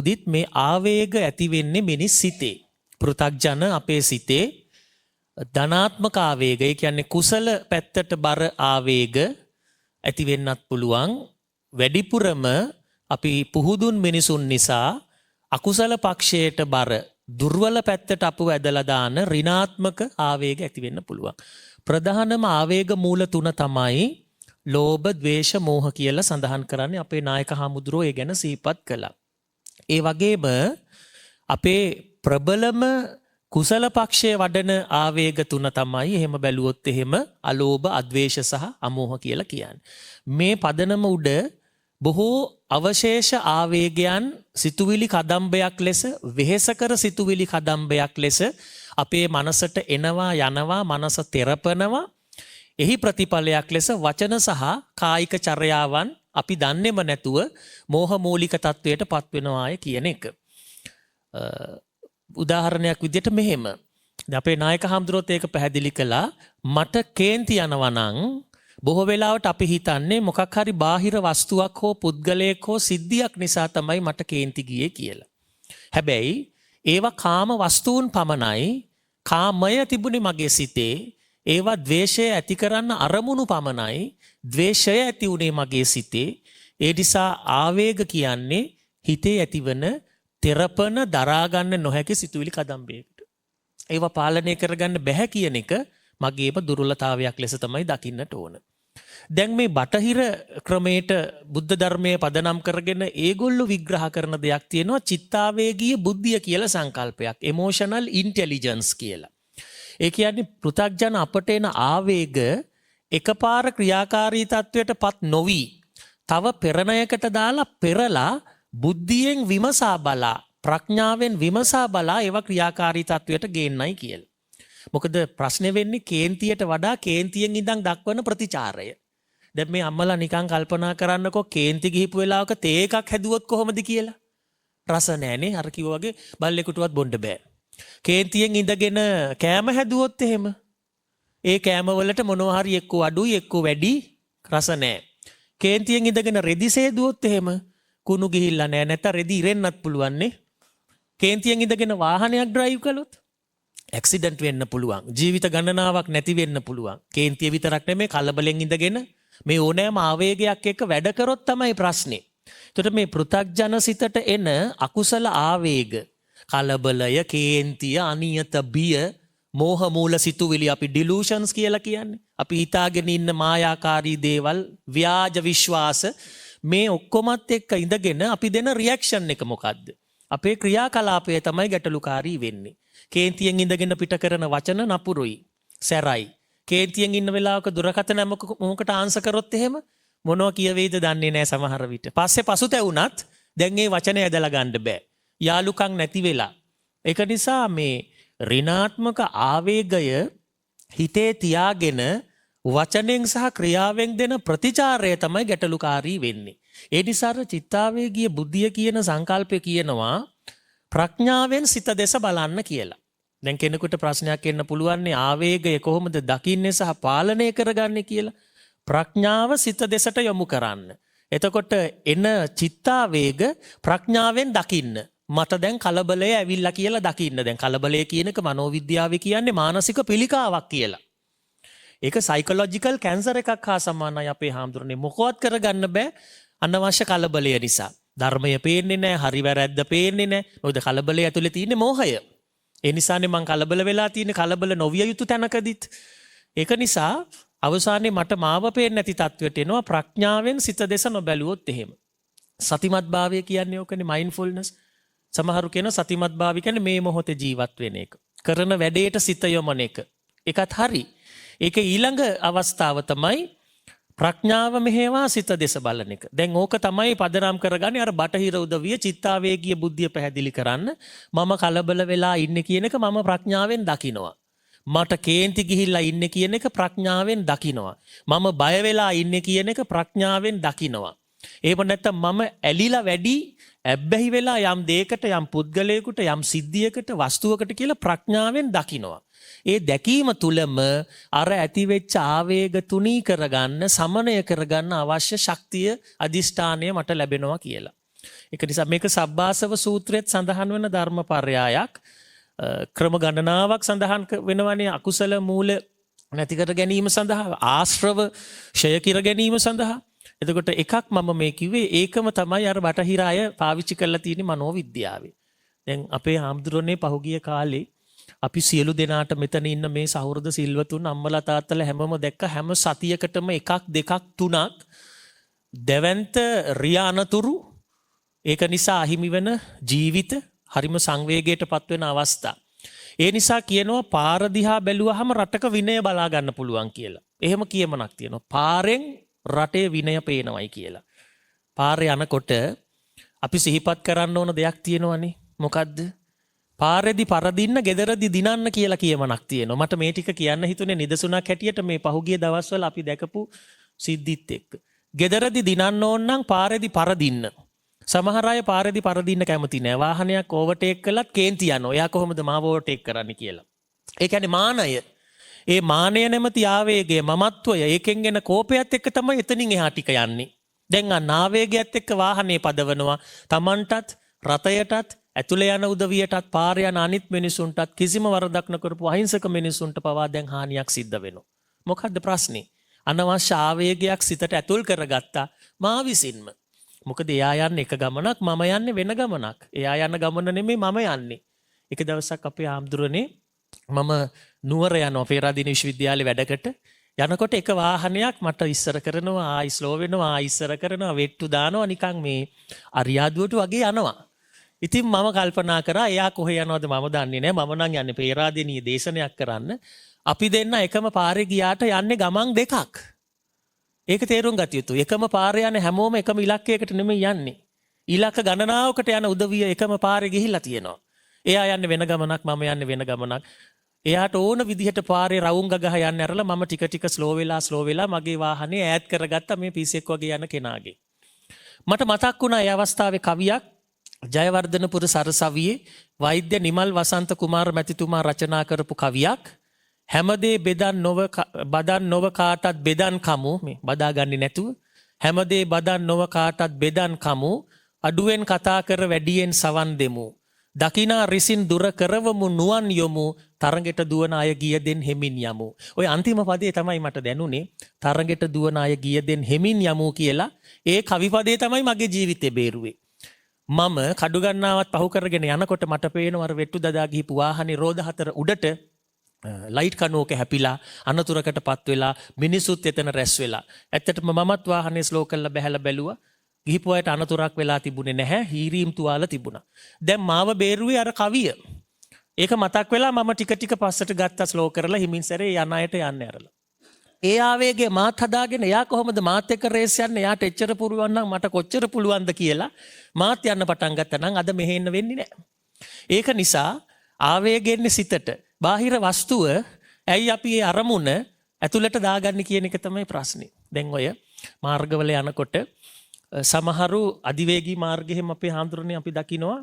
එතනදිත් මේ ආවේග ඇති වෙන්නේ මිනිස් සිතේ. පෘථග්ජන අපේ සිතේ ධනාත්මක ආවේග, ඒ කියන්නේ කුසල පැත්තට බර ආවේග ඇති වෙන්නත් පුළුවන්. වැඩිපුරම අපි පුහුදුන් මිනිසුන් නිසා අකුසල පක්ෂයට බර දුර්වල පැත්තට අපව ඇදලා දාන ඍණාත්මක ආවේග ඇති වෙන්න පුළුවන්. ප්‍රධානම ආවේග මූල තුන තමයි ලෝභ, ද්වේෂ, මෝහ කියලා සඳහන් කරන්නේ අපේ නායක හාමුදුරුවෝ ඒ ගැන සිහිපත් කළා. ඒ වගේම අපේ ප්‍රබලම කුසල පක්ෂයේ වඩන ආවේග තුන තමයි එහෙම බැලුවොත් එහෙම අලෝභ, අද්වේෂ සහ අමෝහ කියලා කියන්නේ. මේ පදනම උඩ බොහෝ අවශේෂ ආවේගයන් සිතුවිලි කදම්බයක් ලෙස, වෙහෙසකර සිතුවිලි කදම්බයක් ලෙස අපේ මනසට එනවා යනවා, මනස තෙරපනවා. එහි ප්‍රතිඵලයක් ලෙස වචන සහ කායික චර්යාවන් අපි දන්නේම නැතුව මෝහ මූලික තත්වයට පත් වෙනවාය කියන එක. උදාහරණයක් විදිහට මෙහෙම. අපේ නායක හාමුදුරුවෝත් ඒක පැහැදිලි කළා. මට කේන්ති යනවා නම් බොහෝ වෙලාවට අපි හිතන්නේ මොකක් හරි බාහිර වස්තුවක් හෝ පුද්ගලයෙක් හෝ සිද්ධියක් නිසා තමයි මට කේන්ති ගියේ කියලා. හැබැයි ඒවා කාම වස්තුන් පමණයි. කාමය තිබුණේ මගේ සිතේ. ඒවා ද්වේෂය ඇති කරන්න අරමුණු පමණයි. ද්වේෂය ඇති වුණේ මගේ සිතේ. ඒ නිසා ආවේග කියන්නේ හිතේ ඇතිවන තෙරපන, දරාගන්න නොහැකි සිතුවිලි කදම්බයකට. ඒවා පාලනය කරගන්න බැහැ කියන එක මගේම දුර්වලතාවයක් ලෙස තමයි දකින්නට ඕන. දැන් මේ බටහිර ක්‍රමයට බුද්ධ ධර්මයේ පදනම් කරගෙන ඒගොල්ලෝ විග්‍රහ කරන දෙයක් තියෙනවා චිත්තාවේගීය බුද්ධිය කියලා සංකල්පයක්. emotional intelligence කියලා. ඒ කියන්නේ පෘථග්ජන අපට එන ආවේග එකපාර ක්‍රියාකාරී තත්වයට පත් නොවි තව පෙරණයකට දාලා පෙරලා බුද්ධියෙන් විමසා බලා, ප්‍රඥාවෙන් විමසා බලා ඒවා ක්‍රියාකාරී තත්වයට ගේන්නයි කියලා. මොකද ප්‍රශ්නේ වෙන්නේ කේන්තියට වඩා කේන්තියෙන් ඉඳන් දක්වන ප්‍රතිචාරය. දැන් මේ අම්මලා නිකන් කල්පනා කරන්නකෝ කේන්ති ගිහිපු වෙලාවක තේ එකක් හැදුවොත් කොහොමද කියලා. රස නැහනේ. අර කිව්වා වගේ බල්ලෙකුටවත් බොන්න බෑ. කේන්තියෙන් ඉඳගෙන කෑම හැදුවොත් එහෙම ඒ කෑම වලට මොනවා හරි එක්ක අඩුයි එක්ක වැඩි රස නැහැ. කේන්තියෙන් ඉඳගෙන රෙදි සේදුවොත් එහෙම කුණු ගිහිල්ලා නැහැ, නැත්නම් රෙදි ඉරෙන්නත් පුළුවන් නේ. කේන්තියෙන් ඉඳගෙන වාහනයක් ඩ්‍රයිව් කළොත් ඇක්සිඩන්ට් වෙන්න පුළුවන්. ජීවිත ගණනාවක් නැති වෙන්න පුළුවන්. කේන්තිය විතරක් නෙමෙයි කලබලෙන් ඉඳගෙන මේ ඕනෑම ආවේගයක් එක්ක වැඩ කරොත් තමයි ප්‍රශ්නේ. එතකොට මේ පෘථග්ජන සිතට එන අකුසල ආවේග, කලබලය, කේන්තිය, අනියත බිය, මෝහ මූල සිතුවිලි අපි ඩිලූෂන්ස් කියලා කියන්නේ. අපි හිතාගෙන ඉන්න මායාකාරී දේවල්, ව්‍යාජ විශ්වාස, මේ ඔක්කොමත් එක්ක ඉඳගෙන අපි දෙන රියැක්ෂන් එක මොකද්ද? අපේ ක්‍රියාකලාපය තමයි ගැටලුකාරී වෙන්නේ. කේන්තියෙන් ඉඳගෙන පිට කරන වචන නපුරුයි, සැරයි. කේන්තියෙන් ඉන්න වෙලාවක දුරකථන මොකට ආන්සර් කරොත් එහෙම මොනවා කියවේද දන්නේ නැහැ සමහර විට. පස්සේ පසුතැවුනත් දැන් මේ වචනේ ඇදලා ගන්න බෑ. යාලුකම් නැති වෙලා. ඒක නිසා මේ ඍණාත්මක ආවේගය හිතේ තියාගෙන වචනෙන් සහ ක්‍රියාවෙන් දෙන ප්‍රතිචාරය තමයි ගැටලුකාරී වෙන්නේ. ඒ නිසා චිත්තාවේගීය බුද්ධිය කියන සංකල්පය කියනවා ප්‍රඥාවෙන් සිත දෙස බලන්න කියලා. දැන් කෙනෙකුට ප්‍රශ්නයක් එන්න පුළුවන් ආවේගය කොහොමද දකින්නේ සහ පාලනය කරගන්නේ කියලා. ප්‍රඥාව සිත දෙසට යොමු කරන්න. එතකොට එන චිත්තාවේග ප්‍රඥාවෙන් දකින්න. මට දැන් කලබලය ඇවිල්ලා කියලා දකින්න. දැන් කලබලය කියන එක මනෝවිද්‍යාවේ කියන්නේ මානසික පිළිකාවක් කියලා. ඒක සයිකොලොජිකල් කැන්සර් එකක් හා සමානයි අපේ හාමුදුරනේ. මොකවත් කරගන්න බෑ අනවශ්‍ය කලබලය නිසා. ධර්මය පේන්නේ නැහැ, හරි වැරද්ද පේන්නේ නැහැ. මොකද කලබලය ඇතුලේ තියෙන්නේ මෝහය. ඒ නිසානේ මං කලබල වෙලා තියෙන්නේ, කලබල නොවිය යුතු තැනකදීත්. ඒක නිසා අවසානයේ මට මාව පේන්නේ නැති තත්වයට එනවා ප්‍රඥාවෙන් සිත දෙස නොබැලුවොත් එහෙම. සතිමත් භාවය කියන්නේ ඕකනේ, මයින්ඩ්ෆුල්නස්. සමහරු කියන සතිමත් භාවය කියන්නේ මේ මොහොතේ ජීවත් වෙන එක. කරන වැඩේට සිත යොමන එක. ඒකත් හරි. ඒක ඊළඟ අවස්ථාව තමයි ප්‍රඥාව මෙහෙවා සිත දෙස බලන එක. දැන් ඕක තමයි පදනම් කරගන්නේ අර බටහිර උදවිය චිත්තාවේගීය බුද්ධිය පැහැදිලි කරන්න. මම කලබල වෙලා ඉන්නේ කියන එක මම ප්‍රඥාවෙන් දකිනවා. මට කේන්ති ගිහිල්ලා ඉන්නේ කියන එක ප්‍රඥාවෙන් දකිනවා. මම බය වෙලා ඉන්නේ කියන එක ප්‍රඥාවෙන් දකිනවා. එහෙම නැත්නම් මම ඇලිලා වැඩි ඇබ්බැහි වෙලා යම් දෙයකට, යම් පුද්ගලයෙකුට, යම් සිද්ධියකට, වස්තුවකට කියලා ප්‍රඥාවෙන් දකිනවා. ඒ දැකීම තුලම අර ඇතිවෙච්ච ආවේග තුනී කරගන්න, සමනය කරගන්න අවශ්‍ය ශක්තිය, අදිෂ්ඨානය මට ලැබෙනවා කියලා. ඒක නිසා මේක සබ්බාසව සූත්‍රයේත් සඳහන් වෙන ධර්මපර්යායක්. ක්‍රම ගණනාවක් සඳහන් වෙනවනේ අකුසල මූල නැති කර ගැනීම සඳහා, ආශ්‍රව ක්ෂය කර ගැනීම සඳහා. එතකොට එකක් මම මේ කිව්වේ ඒකම තමයි අර බටහිර අය පාවිච්චි කරලා තියෙන මනෝවිද්‍යාවේ. දැන් අපේ හාමුදුරනේ පහුගිය කාලේ අපි සියලු දෙනාට මෙතන ඉන්න මේ සහෘද සිල්වතුන් අම්මලා තාත්තලා හැමෝම දැක්ක හැම සතියකටම එකක් දෙකක් තුනක් දැවැන්ත රියානතුරු ඒක නිසා අහිමි වෙන ජීවිත හරිම සංවේගයට පත්වෙන අවස්ථා. ඒ නිසා කියනවා පාර දිහා බැලුවහම රටක විනය බලා ගන්න පුළුවන් කියලා. එහෙම කියමනක් තියෙනවා. පාරෙන් රටේ විනය පේනවයි කියලා. පාරේ යනකොට අපි සිහිපත් කරන්න ඕන දෙයක් තියෙනවනේ. මොකද්ද? පාරේදි පරදින්න ගෙදරදි දිනන්න කියලා කියමනක් තියෙනවා. මට මේ ටික කියන්න හිතුනේ නිදසුණක් හැටියට මේ පහුගිය දවස්වල අපි දැකපු සිද්ධිත් එක්ක. ගෙදරදි දිනන්න ඕන නම් පාරේදි පරදින්න. සමහර අය පාරේදී පරදින්න කැමති නෑ. වාහනයක් ඕවර්ටේක් කළත් කේන්ති යනවා. එයා කොහොමද මාව ඕවර්ටේක් කරන්නේ කියලා. ඒ කියන්නේ මානය. ඒ මානය නැමැති ආවේගය, මමත්වය, ඒකෙන් එන කෝපයත් එක්ක තමයි එතනින් එහා ටික යන්නේ. දැන් අන්න ආවේගයත් එක්ක වාහනේ පදවනවා. Tamanටත්, රතයටත්, ඇතුළේ යන උදවියටත්, පාරේ යන අනිත් මිනිසුන්ටත්, කිසිම වරදක් නොකරපු අහිංසක මිනිසුන්ට පවා දැන් හානියක් සිද්ධ වෙනවා. මොකද්ද ප්‍රශ්නේ? අනවශ්‍ය ආවේගයක් සිතට ඇතුල් කරගත්තා මා විසින්ම. මොකද එයා යන්නේ එක ගමනක්, මම යන්නේ වෙන ගමනක්. එයා යන ගමන නෙමෙයි මම යන්නේ. එක දවසක් අපේ ආම්දුරනේ මම නුවර යනවා පේරාදීන විශ්වවිද්‍යාලේ වැඩකට. යනකොට එක වාහනයක් මට ඉස්සර කරනවා, ආයි ස්ලෝ වෙනවා, ආයි ඉස්සර කරනවා, වෙට්ටු දානවා, නිකන් මේ අරියාදුවට වගේ යනවා. ඉතින් මම කල්පනා කරා එයා කොහේ යනවද මම දන්නේ නැහැ. මම නම් යන්නේ පේරාදීනී දේශනයක් කරන්න. අපි දෙන්න එකම පාරේ ගියාට යන්නේ ගමන් දෙකක්. ඒක තේරුම් ගත යුතුයි. එකම පාරේ යන හැමෝම එකම ඉලක්කයකට නෙමෙයි යන්නේ. ඉලක්ක ගණනාවකට යන උදවිය එකම පාරේ ගිහිල්ලා තියෙනවා. එයා යන්නේ වෙන ගමනක්, මම යන්නේ වෙන ගමනක්. එයාට ඕන විදිහට පාරේ රවුම් ගගහ යන්න ඇරලා මම ටික ටික ස්ලෝ වෙලා මගේ වාහනේ ඈත් කරගත්තා මේ පිස්සෙක් වගේ යන කෙනාගේ. මට මතක් වුණා ඒ අවස්ථාවේ කවියක් ජයවර්ධනපුර සරසවියේ වෛද්‍ය නිමල් වසන්ත කුමාර මැතිතුමා රචනා කරපු කවියක්. හැමදේ බදන් නොව කාටත් බෙදන් කමු. මේ බදාගන්නේ නැතුව හැමදේ බදන් නොව කාටත් බෙදන් කමු. අඩුවෙන් කතා කර වැඩියෙන් සවන් දෙමු. දකිනා රිසින් දුර කරවමු නුවන් යොමු. තරඟෙට දුවන අය ගිය දෙන් හෙමින් යමු. ඔය අන්තිම පදේ තමයි මට දැනුනේ. තරඟෙට දුවන අය ගිය දෙන් හෙමින් යමු කියලා. ඒ කවි පදේ තමයි මගේ ජීවිතේ බේරුවේ. මම කඩු ගන්නාවත් පහු කරගෙන යනකොට මට පේනවා අර වෙට්ටු දදා ගිහපු වාහනේ රෝද හතර උඩට ලයිට් කනුවක හැපිලා අනතුරකට පත් වෙලා මිනිසුත් එතන රැස් වෙලා. ඇත්තටම මමත් වාහනේ ස්ලෝ කරලා බැහැලා බැලුවා. ගිහිපු අයට අනතුරක් වෙලා තිබුණේ නැහැ. හීරීම් තුවාල තිබුණා. දැන් මාව බේරුවේ අර කවිය. ඒක මතක් වෙලා මම ටික ටික පස්සට ගත්තා ස්ලෝ කරලා හිමින් සැරේ යන අයට යන්න ඇරලා. ඒ ආවේගය මාත් හදාගෙන එයා කොහොමද මාත් එක්ක රේස් යන්නේ? එයාට එච්චර පුළුවන් නම් මට කොච්චර පුළුවන්ද කියලා මාත් යන්න පටන් ගත්තා නම් අද මෙහෙ ඉන්න වෙන්නේ නැහැ. ඒක නිසා ආවේගෙන්නේ සිතට. බාහිර වස්තුව ඇයි අපි ඒ අරමුණ ඇතුළට දාගන්නේ කියන එක තමයි ප්‍රශ්නේ. දැන් ඔය මාර්ගවල යනකොට සමහරු අධිවේගී මාර්ගෙහිම අපේ හාමුදුරනේ අපි දකිනවා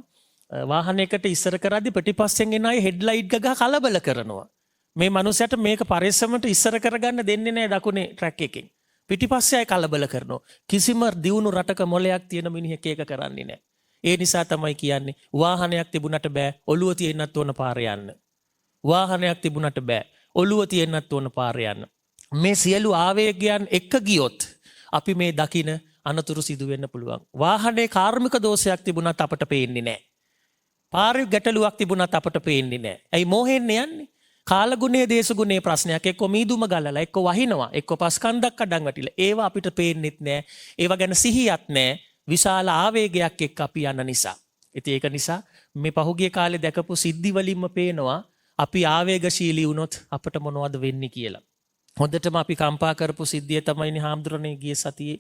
වාහනයකට ඉස්සර කරද්දී පිටිපස්සෙන් එන අය හෙඩ්ලයිට් ගගා කලබල කරනවා. මේ මනුස්සයට මේක පරිස්සමට ඉස්සර කරගන්න දෙන්නේ නැහැ දකුණේ ට්‍රැක් එකෙන්. පිටිපස්සේ අය කලබල කරනවා. කිසිම දියුණු රටක මොලයක් තියෙන මිනිහෙක් ඒක කරන්නේ නැහැ. ඒ නිසා තමයි කියන්නේ වාහනයක් තිබුණට බෑ ඔළුව තියෙන්නත් ඕන පාරේ යන්න. වාහනයක් තිබුණට බෑ ඔළුව තියෙන්නත් ඕන පාරේ යන්න. මේ සියලු ආවේගයන් එක්ක ගියොත් අපි මේ දකින අනතුරු සිදු වෙන්න පුළුවන්. වාහනේ කාර්මික දෝෂයක් තිබුණත් අපට පේන්නේ නැහැ. පාරේ ගැටලුවක් තිබුණත් අපට පේන්නේ නැහැ. ඇයි මොහෙන් යන්නේ? කාලගුණයේ දේශගුණයේ ප්‍රශ්නයක් එක්ක මීදුම ගලලා එක්ක වහිනවා එක්ක පස්කන්දක් අඩන් වැටිලා ඒවා අපිට පේන්නෙත් නැහැ. ඒවා ගැන සිහියක් නැහැ. විශාල ආවේගයක් එක්ක අපි යන නිසා. ඉතින් ඒක නිසා මේ පහුගිය කාලේ දැකපු සිද්ධි වලින්ම පේනවා අපි ආවේගශීලී වුණොත් අපට මොනවද වෙන්නේ කියලා. හොඳටම අපි කම්පා කරපු සිද්ධිය තමයි හාමුදුරනේ ගිය සතියේ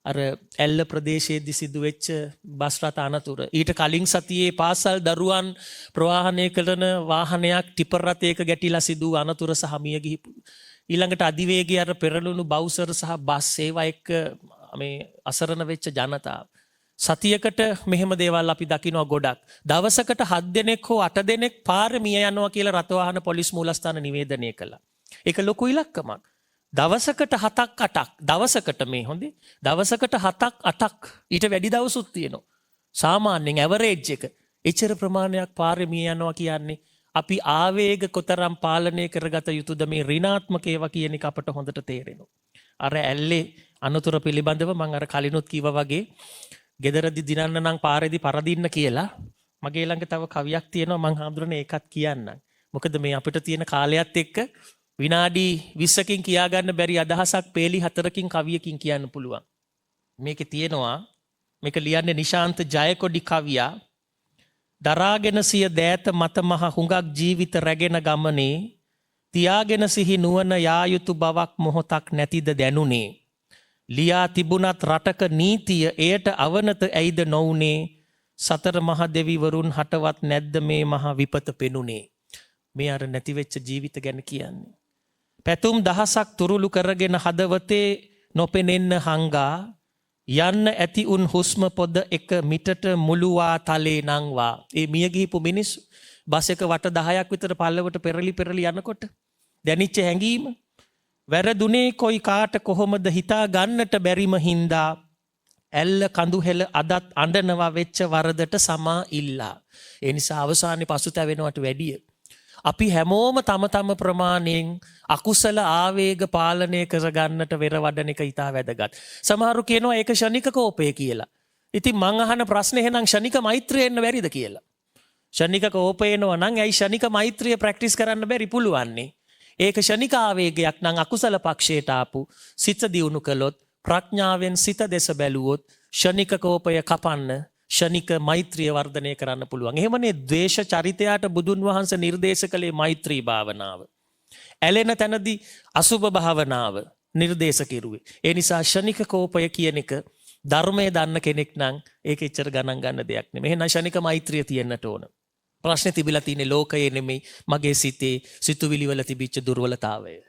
අර ඇල්ල ප්‍රදේශයේදී සිදුවෙච්ච බස් රථ අනතුර. ඊට කලින් සතියේ පාසල් දරුවන් ප්‍රවාහනය කරන වාහනයක් ටිපර් රථයක ගැටිලා සිදු අනතුර සහ මිය ගිහිපු. ඊළඟට අධිවේගී අර පෙරළුණු බවුසර් සහ බස් සේවා එක්ක මේ අසරණ වෙච්ච ජනතාව. සතියකට මෙහෙම දේවල් අපි දකිනවා ගොඩක්. දවසකට 7 දෙනෙක් හෝ 8 දෙනෙක් පාරේ මිය යනවා කියලා රථවාහන පොලිස් මූලස්ථාන නිවේදනය කළා. ඒක ලොකු ඉලක්කමක්. දවසකට 7ක් 8ක් දවසකට මේ හොඳේ දවසකට 7ක් 8ක් ඊට වැඩි දවසුත් තියෙනවා. සාමාන්‍යයෙන් ඇවරේජ් එක. එච්චර ප්‍රමාණයක් පාරේ මිය යනවා කියන්නේ අපි ආවේග කොතරම් පාලනය කරගත යුතුද මේ ඍණාත්මක ඒවා කියන එක අපට හොඳට තේරෙනවා. අර ඇල්ලේ අනුතර පිළිබඳව මම අර කලිනුත් කිව්වා වගේ ගෙදරදි දිනන්න නම් පාරේදී පරදින්න කියලා මගේ ළඟ තව කවියක් තියෙනවා මං හඳුරන්නේ ඒකත් කියන්නම්. මොකද මේ අපිට තියෙන කාලයත් එක්ක විනාඩි 20කින් කියා ගන්න බැරි අදහසක් පේලි 4කින් කවියකින් කියන්න පුළුවන්. මේකේ තියෙනවා මේක ලියන්නේ නිශාන්ත ජයකොඩි කවියා. දරාගෙන සිය දෑත මත මහ හුඟක් ජීවිත රැගෙන ගමනේ තියාගෙන සිහි නුවණ යා යුතු බවක් මොහොතක් නැතිද දැනුනේ. ලියා තිබුණත් රටක නීතිය එයට අවනත ඇයිද නොවුනේ. සතර මහ දෙවිවරුන් හටවත් නැද්ද මේ මහ විපත පෙනුනේ. මේ අර නැතිවෙච්ච ජීවිත ගැන කියන්නේ. පැතුම් දහසක් තුරුළු කරගෙන හදවතේ නොපෙනෙන්න හංගා යන්න ඇති උන් හුස්ම පොද එක මිටට මුළුවා තලේ නංවා. ඒ මිය ගිහිපු මිනිස්සු බස් එක වට 10ක් විතර පල්ලවට පෙරලි යනකොට දැනිච්ච හැඟීම වැරදුනේ කොයි කාට කොහොමද හිතා ගන්නට බැරිම හින්දා ඇල්ල කඳු හෙල අදත් අඬනවා වෙච්ච වරදට සමා ඉල්ලා. ඒ නිසා අවසානයේ පසුතැවෙනවට වැඩිය අපි හැමෝම තම ප්‍රමාණයෙන් අකුසල ආවේග පාලනය කරගන්නට වෙර වඩන එක ඉතා වැදගත්. සමහරු කියනවා ඒක ෂණික කෝපය කියලා. ඉතින් මං අහන ප්‍රශ්නේ එහෙනම් ෂණික මෛත්‍රිය එන්න බැරිද කියලා. ෂණික කෝපය එනවා නම් ඇයි ෂණික මෛත්‍රිය ප්‍රැක්ටිස් කරන්න බැරි පුළුවන්නේ? ඒක ෂණික ආවේගයක් නම් අකුසල පක්ෂයට ආපු සිත දියුණු කළොත් ප්‍රඥාවෙන් සිත දෙස බැලුවොත් ෂණික කෝපය කපන්න ෂණික මෛත්‍රිය වර්ධනය කරන්න පුළුවන්. එහෙමනේ ද්වේෂ චරිතයට බුදුන් වහන්සේ නිර්දේශ කළේ මෛත්‍රී භාවනාව. ඇලෙන තැනදී අසුභ භාවනාව නිර්දේශ කෙරුවේ. ඒ නිසා ෂණික කෝපය කියන එක ධර්මයේ දන්න කෙනෙක් නම් ඒක එච්චර ගණන් ගන්න දෙයක් නෙමෙයි. එහෙනම් ෂණික මෛත්‍රිය තියෙන්නට ඕන. ප්‍රශ්නේ තිබිලා තියෙන්නේ ලෝකයේ නෙමෙයි මගේ සිතේ සිතුවිලි වල තිබිච්ච දුර්වලතාවය.